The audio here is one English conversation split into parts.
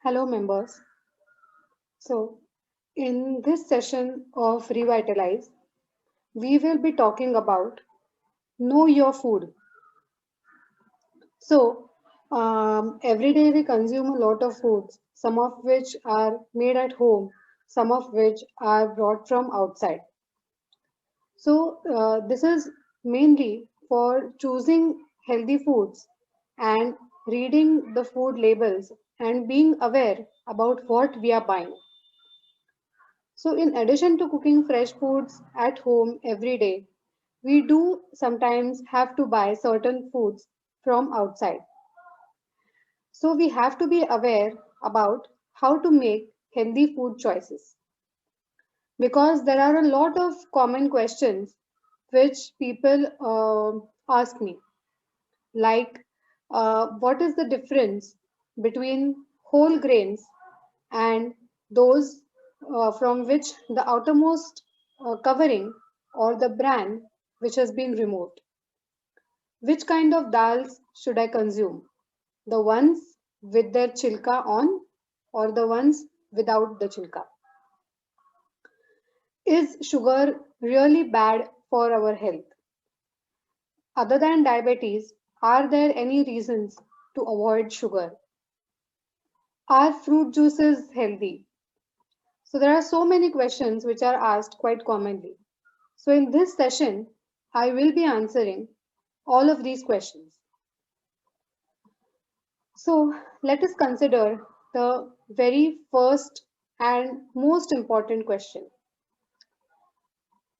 Hello, members. So, in this session of Revitalize, we will be talking about Know Your Food. So, every day we consume a lot of foods, some of which are made at home, some of which are brought from outside. So, this is mainly for choosing healthy foods and reading the food labels and being aware about what we are buying. So, in addition to cooking fresh foods at home every day, we do sometimes have to buy certain foods from outside. So, we have to be aware about how to make healthy food choices because there are a lot of common questions which people ask me, like what is the difference between whole grains and those from which the outermost covering or the bran which has been removed. Which kind of dals should I consume? The ones with their chilka on or the ones without the chilka? Is sugar really bad for our health? Other than diabetes, are there any reasons to avoid sugar? Are fruit juices healthy? So there are so many questions which are asked quite commonly. So in this session, I will be answering all of these questions. So let us consider the very first and most important question.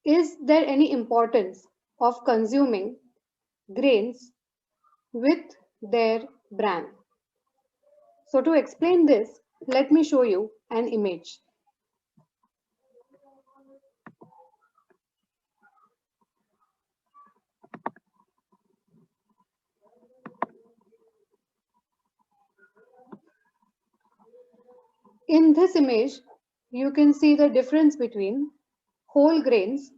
Is there any importance of consuming grains with their bran? So to explain this, let me show you an image. In this image, you can see the difference between whole grains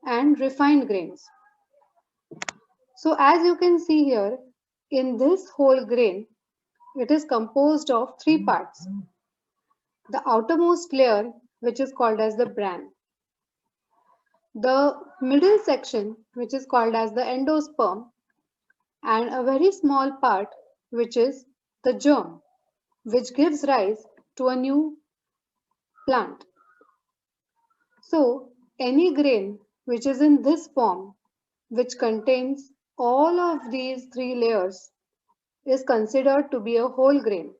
and refined grains. So as you can see here, in this whole grain, it is composed of three parts. The outermost layer, which is called as the bran. The middle section, which is called as the endosperm, and a very small part, which is the germ, which gives rise to a new plant. So, any grain which is in this form, which contains all of these three layers, is considered to be a whole grain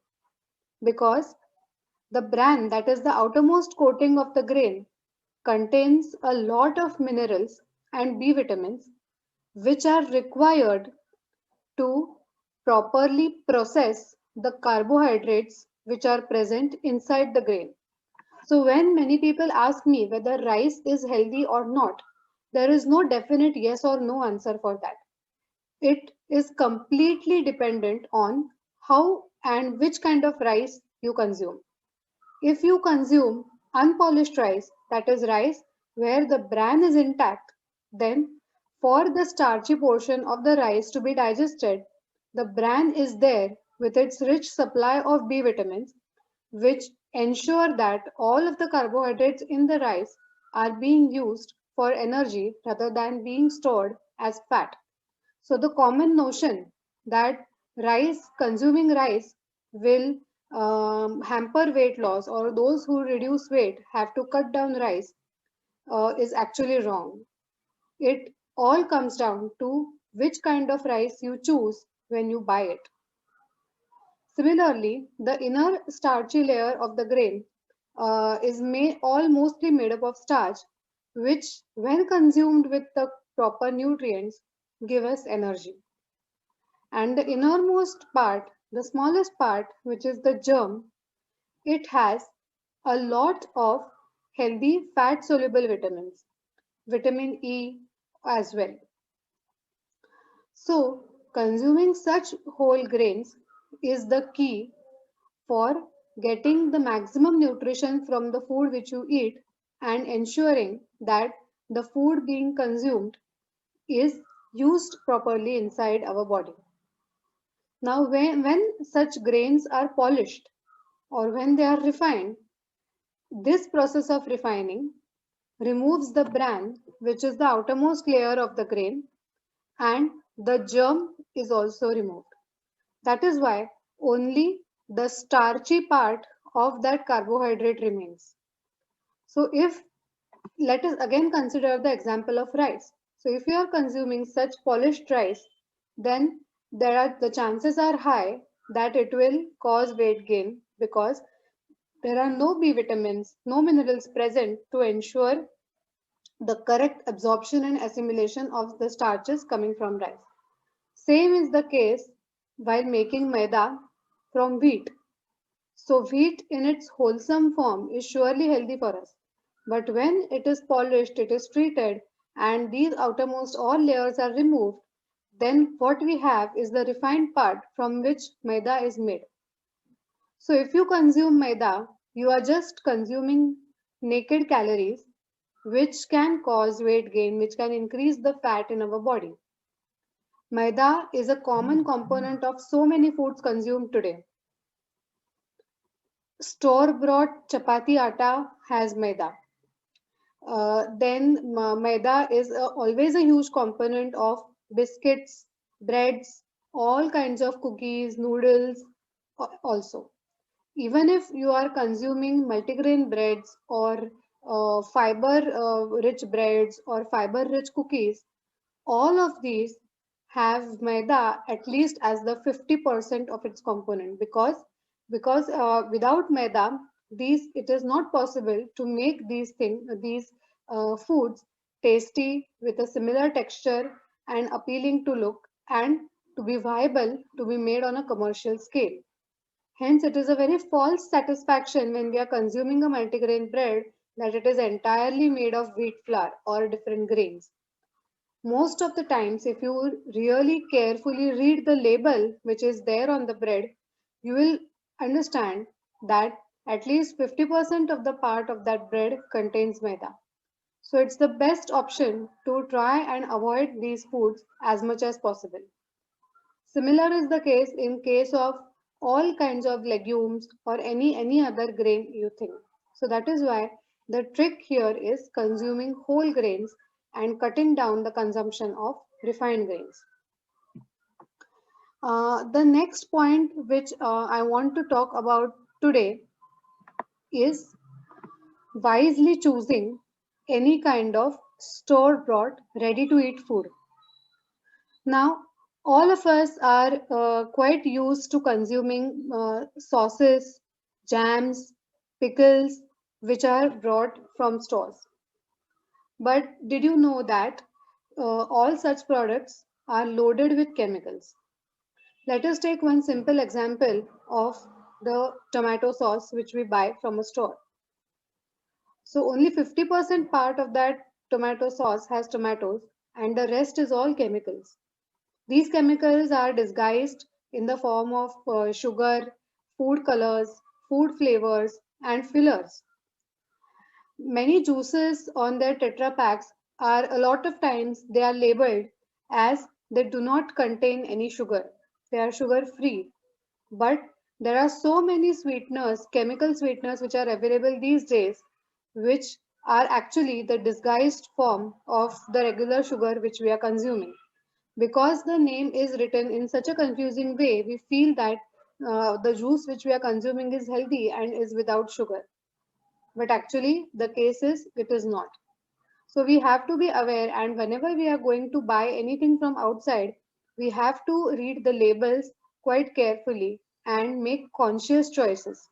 because the bran, that is the outermost coating of the grain, contains a lot of minerals and B vitamins which are required to properly process the carbohydrates which are present inside the grain. So, when many people ask me whether rice is healthy or not, there is no definite yes or no answer for that. It is completely dependent on how and which kind of rice you consume. If you consume unpolished rice, that is rice where the bran is intact, then for the starchy portion of the rice to be digested, the bran is there with its rich supply of B vitamins, which ensure that all of the carbohydrates in the rice are being used for energy rather than being stored as fat. So the common notion that consuming rice will hamper weight loss or those who reduce weight have to cut down rice is actually wrong. It all comes down to which kind of rice you choose when you buy it. Similarly, the inner starchy layer of the grain all mostly made up of starch, which, when consumed with the proper nutrients, give us energy. And the innermost part, the smallest part, which is the germ, it has a lot of healthy fat soluble vitamins, vitamin E as well. So, consuming such whole grains is the key for getting the maximum nutrition from the food which you eat and ensuring that the food being consumed is used properly inside our body. Now, when such grains are polished or when they are refined, this process of refining removes the bran, which is the outermost layer of the grain, and the germ is also removed. That is why only the starchy part of that carbohydrate remains. So if let us again consider the example of rice. So if you are consuming such polished rice, then the chances are high that it will cause weight gain because there are no B vitamins, no minerals present to ensure the correct absorption and assimilation of the starches coming from rice. Same is the case while making maida from wheat. So wheat in its wholesome form is surely healthy for us. But when it is polished, it is treated, and these outermost all layers are removed, then what we have is the refined part from which maida is made. So if you consume maida, you are just consuming naked calories, which can cause weight gain, which can increase the fat in our body. Maida is a common component of so many foods consumed today. Store-bought chapati atta has maida. Then maida is always a huge component of biscuits, breads, all kinds of cookies, noodles also. Even if you are consuming multigrain breads or fiber rich breads or fiber rich cookies, all of these have maida at least as the 50% of its component because without maida these it is not possible to make these foods tasty with a similar texture and appealing to look and to be viable to be made on a commercial scale. Hence, it is a very false satisfaction when we are consuming a multigrain bread that it is entirely made of wheat flour or different grains. Most of the times, if you really carefully read the label which is there on the bread, you will understand that at least 50% of the part of that bread contains maida. So it's the best option to try and avoid these foods as much as possible. Similar is the case in case of all kinds of legumes or any other grain you think. So that is why the trick here is consuming whole grains and cutting down the consumption of refined grains. The next point which I want to talk about today is wisely choosing any kind of store-bought, ready-to-eat food. Now, all of us are quite used to consuming sauces, jams, pickles, which are brought from stores. But did you know that all such products are loaded with chemicals? Let us take one simple example of the tomato sauce which we buy from a store. So only 50% part of that tomato sauce has tomatoes and the rest is all chemicals. These chemicals are disguised in the form of sugar, food colors, food flavors, and fillers. Many juices on their Tetra packs are a lot of times they are labeled as they do not contain any sugar. They are sugar free. But there are so many sweeteners, chemical sweeteners, which are available these days, which are actually the disguised form of the regular sugar which we are consuming. Because the name is written in such a confusing way, we feel that the juice which we are consuming is healthy and is without sugar. But actually, the case is it is not. So we have to be aware, and whenever we are going to buy anything from outside, we have to read the labels quite carefully and make conscious choices.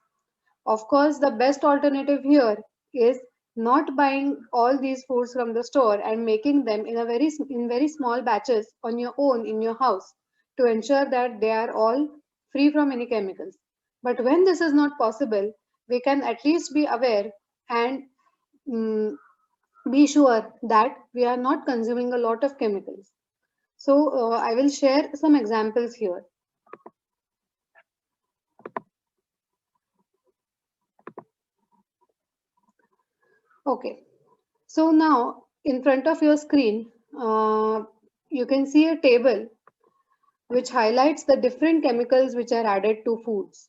Of course, the best alternative here is not buying all these foods from the store and making them in very small batches on your own in your house to ensure that they are all free from any chemicals. But when this is not possible, we can at least be aware and mm, be sure that we are not consuming a lot of chemicals. So I will share some examples here. Okay, so now in front of your screen, you can see a table which highlights the different chemicals which are added to foods,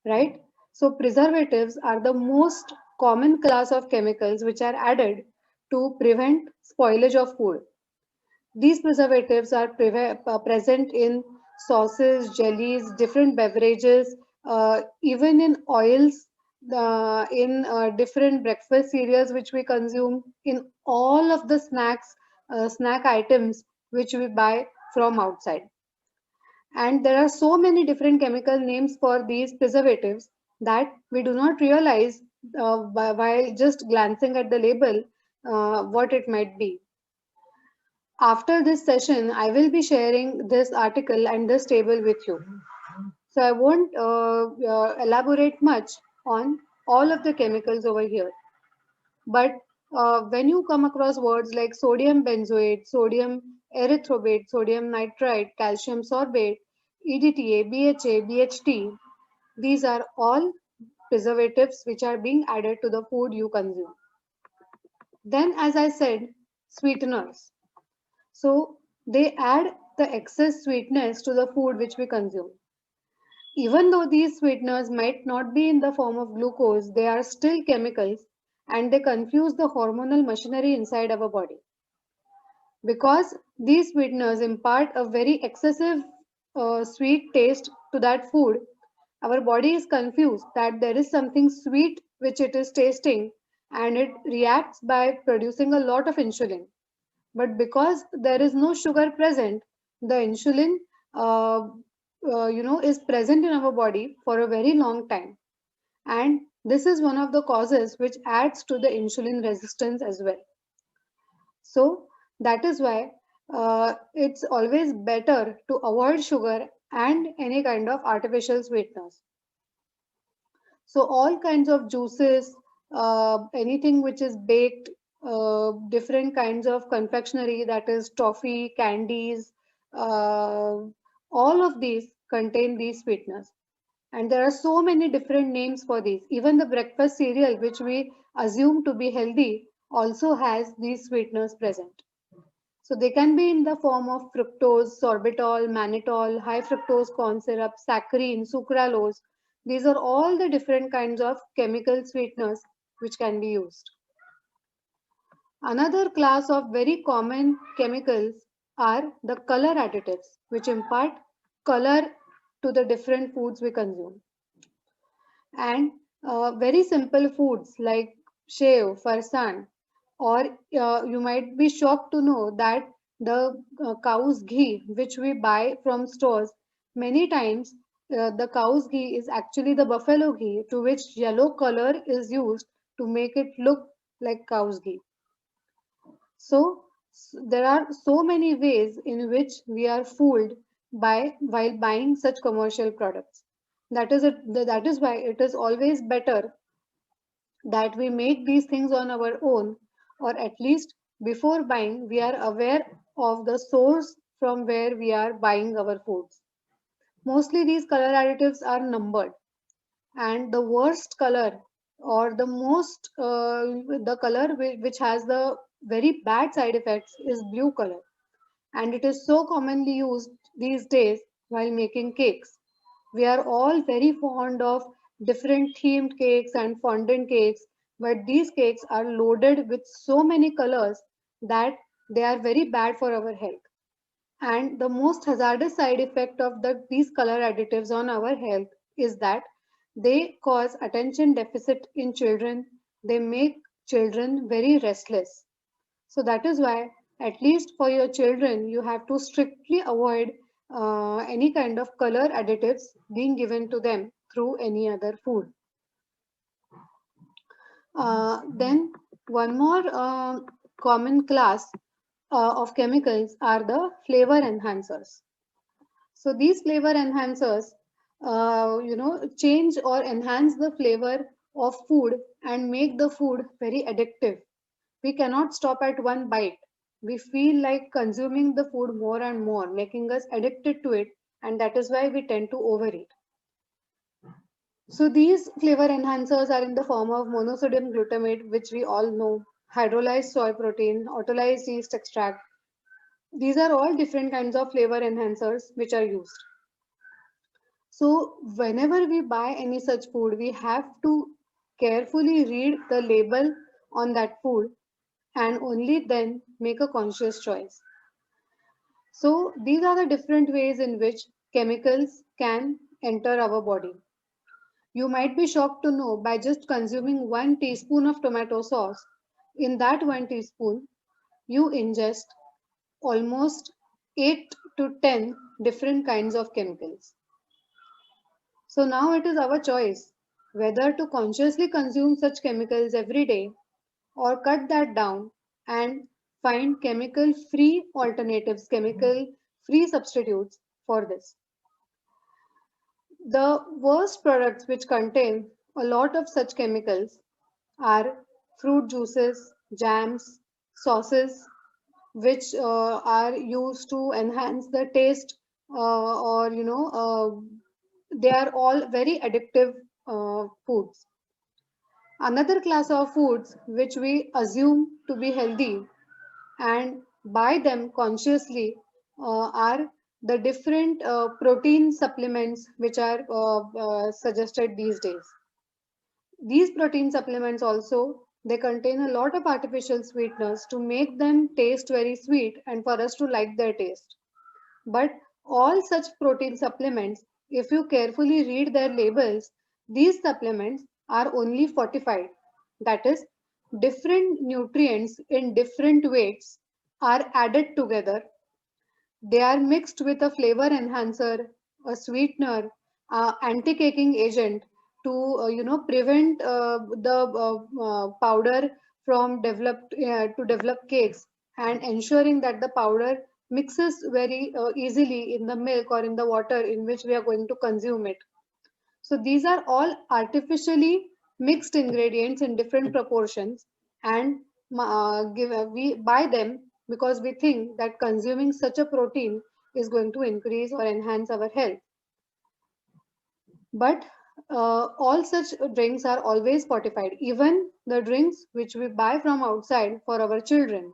right? So preservatives are the most common class of chemicals which are added to prevent spoilage of food. These preservatives are present in sauces, jellies, different beverages, even in oils, in different breakfast cereals which we consume, in all of the snack items which we buy from outside. And there are so many different chemical names for these preservatives that we do not realize while just glancing at the label what it might be. After this session, I will be sharing this article and this table with you. So I won't elaborate much on all of the chemicals over here. But when you come across words like sodium benzoate, sodium erythrobate, sodium nitrite, calcium sorbate, EDTA, BHA, BHT, these are all preservatives which are being added to the food you consume. Then, as I said, sweeteners. So they add the excess sweetness to the food which we consume. Even though these sweeteners might not be in the form of glucose, they are still chemicals and they confuse the hormonal machinery inside our body. Because these sweeteners impart a very excessive sweet taste to that food, our body is confused that there is something sweet which it is tasting and it reacts by producing a lot of insulin. But because there is no sugar present, the insulin is present in our body for a very long time, and this is one of the causes which adds to the insulin resistance as well. So that is why it's always better to avoid sugar and any kind of artificial sweeteners. So all kinds of juices, anything which is baked, different kinds of confectionery, that is toffee, candies, all of these contain these sweeteners. And there are so many different names for these. Even the breakfast cereal, which we assume to be healthy, also has these sweeteners present. So they can be in the form of fructose, sorbitol, mannitol, high fructose corn syrup, saccharin, sucralose. These are all the different kinds of chemical sweeteners which can be used. Another class of very common chemicals are the color additives, which impart color to the different foods we consume. And very simple foods like shev, farsan, or you might be shocked to know that the cow's ghee which we buy from stores, many times the cow's ghee is actually the buffalo ghee, to which yellow color is used to make it look like cow's ghee. So there are so many ways in which we are fooled by while buying such commercial products. That is why it is always better that we make these things on our own, or at least before buying, we are aware of the source from where we are buying our foods. Mostly these color additives are numbered, and the worst color or the color which has the very bad side effects is blue color, and it is so commonly used these days while making cakes. We are all very fond of different themed cakes and fondant cakes, but these cakes are loaded with so many colors that they are very bad for our health. And the most hazardous side effect of these color additives on our health is that they cause attention deficit in children. They make children very restless. So that is why, at least for your children, you have to strictly avoid any kind of color additives being given to them through any other food. Then one more common class of chemicals are the flavor enhancers. So these flavor enhancers, change or enhance the flavor of food and make the food very addictive. We cannot stop at one bite. We feel like consuming the food more and more, making us addicted to it, and that is why we tend to overeat. So these flavor enhancers are in the form of monosodium glutamate, which we all know, hydrolyzed soy protein, autolyzed yeast extract. These are all different kinds of flavor enhancers which are used. So whenever we buy any such food, we have to carefully read the label on that food and only then make a conscious choice. So these are the different ways in which chemicals can enter our body. You might be shocked to know by just consuming 1 teaspoon of tomato sauce, in that 1 teaspoon, you ingest almost 8 to 10 different kinds of chemicals. So now it is our choice whether to consciously consume such chemicals every day or cut that down and find chemical free alternatives, chemical free substitutes for this. The worst products which contain a lot of such chemicals are fruit juices, jams, sauces, which are used to enhance the taste, or they are all very addictive foods. Another class of foods which we assume to be healthy and buy them consciously are the different protein supplements which are suggested these days. These protein supplements also, they contain a lot of artificial sweeteners to make them taste very sweet and for us to like their taste. But all such protein supplements, if you carefully read their labels, these supplements are only fortified. That is, different nutrients in different weights are added together. They are mixed with a flavor enhancer, a sweetener, anti-caking agent to prevent the powder from developed to develop cakes, and ensuring that the powder mixes very easily in the milk or in the water in which we are going to consume it. So these are all artificially mixed ingredients in different proportions, and we buy them because we think that consuming such a protein is going to increase or enhance our health. But all such drinks are always fortified, even the drinks which we buy from outside for our children.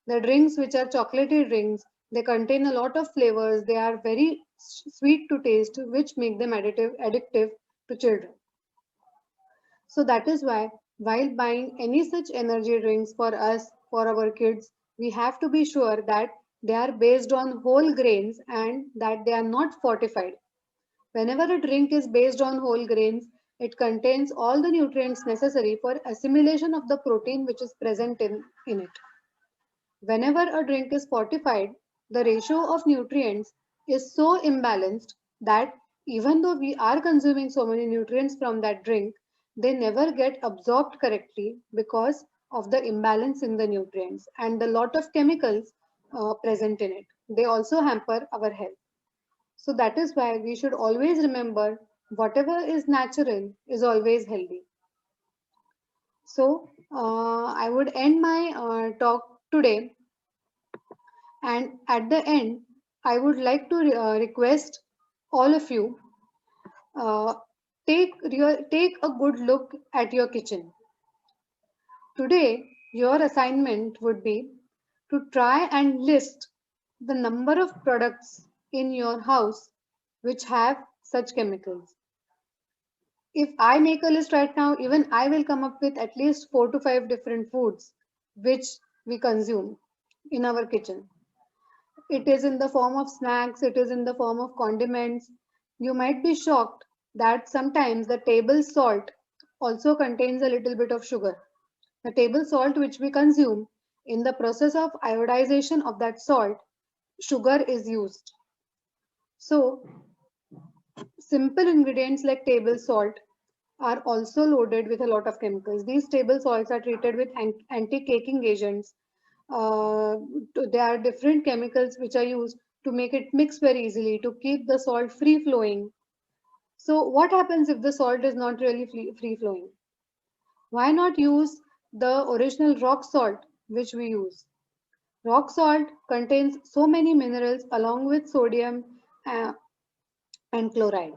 The drinks which are chocolatey drinks, they contain a lot of flavors. They are very sweet to taste, which make them addictive to children. So that is why while buying any such energy drinks for us, for our kids, we have to be sure that they are based on whole grains and that they are not fortified. Whenever a drink is based on whole grains, it contains all the nutrients necessary for assimilation of the protein which is present in it. Whenever a drink is fortified, the ratio of nutrients is so imbalanced that even though we are consuming so many nutrients from that drink, they never get absorbed correctly because of the imbalance in the nutrients and the lot of chemicals present in it. They also hamper our health. So that is why we should always remember whatever is natural is always healthy. So I would end my talk today, and at the end, I would like to request all of you, uh, take a good look at your kitchen. Today, your assignment would be to try and list the number of products in your house which have such chemicals. If I make a list right now, even I will come up with at least 4 to 5 different foods which we consume in our kitchen. It is in the form of snacks, it is in the form of condiments. You might be shocked that sometimes the table salt also contains a little bit of sugar. The table salt which we consume, in the process of iodization of that salt, sugar is used. So, simple ingredients like table salt are also loaded with a lot of chemicals. These table salts are treated with anti-caking agents. There are different chemicals which are used to make it mix very easily, to keep the salt free flowing. So what happens if the salt is not really free flowing? Why not use the original rock salt which we use? Rock salt contains so many minerals along with sodium uh, and chloride.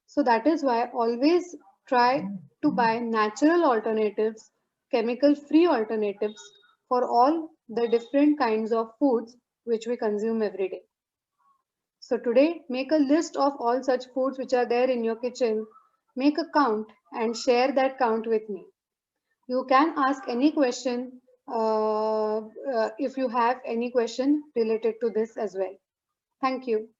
So that is why always try to buy natural alternatives, chemical free alternatives for all the different kinds of foods which we consume every day. So today, make a list of all such foods which are there in your kitchen, make a count and share that count with me. You can ask any question if you have any question related to this as well. Thank you.